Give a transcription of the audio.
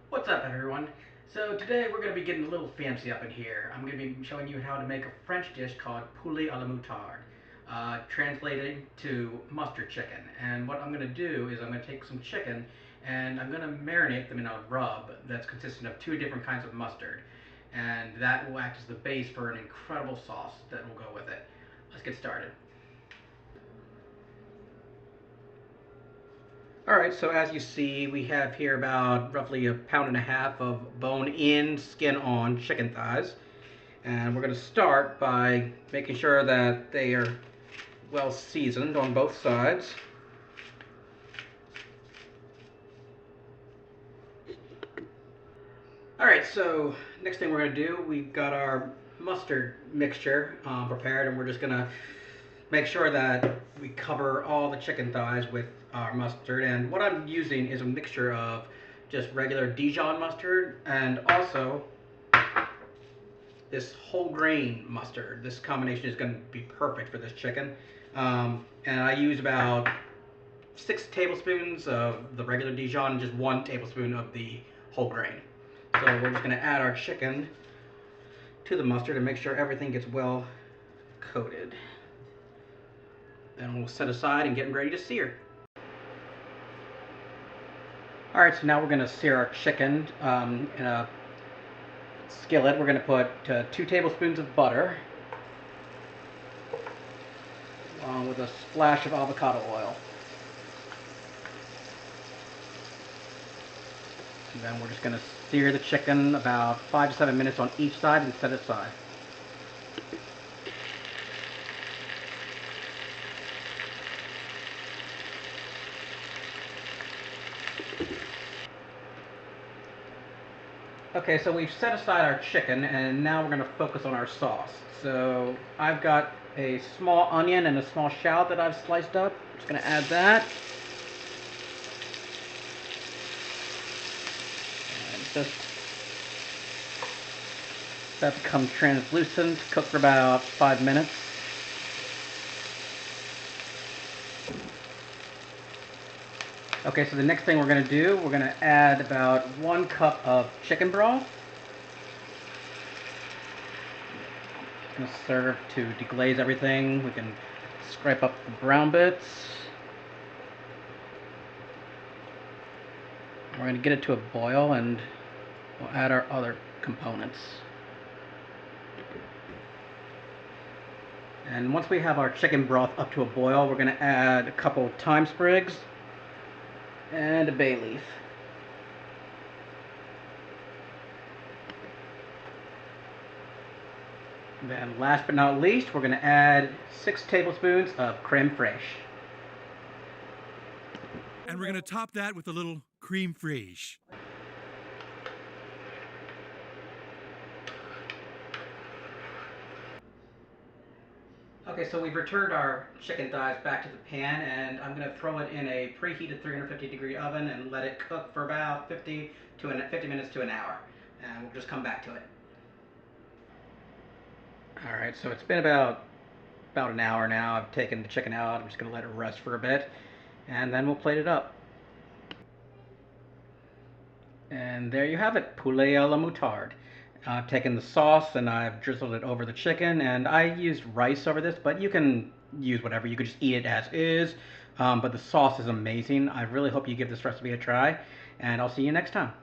What's up, everyone? So today we're going to be getting a little fancy up in here. I'm going to be showing you how to make a French dish called Poulet à la Moutarde, translated to mustard chicken. And what I'm going to do is I'm going to take some chicken and I'm going to marinate them in a rub that's consistent of two different kinds of mustard. And that will act as the base for an incredible sauce that will go with it. Let's get started. Alright, so as you see, we have here about roughly a pound and a half of bone-in, skin-on chicken thighs. And we're going to start by making sure that they are well seasoned on both sides. Alright, so next thing we're going to do, we've got our mustard mixture prepared, and we're just going to make sure that we cover all the chicken thighs with our mustard. And what I'm using is a mixture of just regular Dijon mustard and also this whole grain mustard. This combination is going to be perfect for this chicken. And I use about 6 tablespoons of the regular Dijon and just 1 tablespoon of the whole grain. So we're just going to add our chicken to the mustard and make sure everything gets well coated. Then we'll set aside and get ready to sear. Alright, so now we're going to sear our chicken in a skillet. We're going to put 2 tablespoons of butter along with a splash of avocado oil. And then we're just going to sear the chicken about 5 to 7 minutes on each side and set it aside. Okay, so we've set aside our chicken, and now we're going to focus on our sauce. So I've got a small onion and a small shallot that I've sliced up. I'm just going to add that. And just that becomes translucent. Cook for about 5 minutes. Okay, so the next thing we're going to do, we're going to add about 1 cup of chicken broth. It's going to serve to deglaze everything. We can scrape up the brown bits. We're going to get it to a boil and we'll add our other components. And once we have our chicken broth up to a boil, we're going to add a couple thyme sprigs and a bay leaf. And then last but not least, we're going to add 6 tablespoons of crème fraîche. And we're going to top that with a little crème fraîche. Okay, so we've returned our chicken thighs back to the pan, and I'm going to throw it in a preheated 350-degree oven and let it cook for about 50 minutes to an hour. And we'll just come back to it. Alright, so it's been about an hour now. I've taken the chicken out. I'm just going to let it rest for a bit, and then we'll plate it up. And there you have it, poulet à la moutarde. I've taken the sauce and I've drizzled it over the chicken, and I used rice over this, but you can use whatever. You could just eat it as is, but the sauce is amazing. I really hope you give this recipe a try, and I'll see you next time.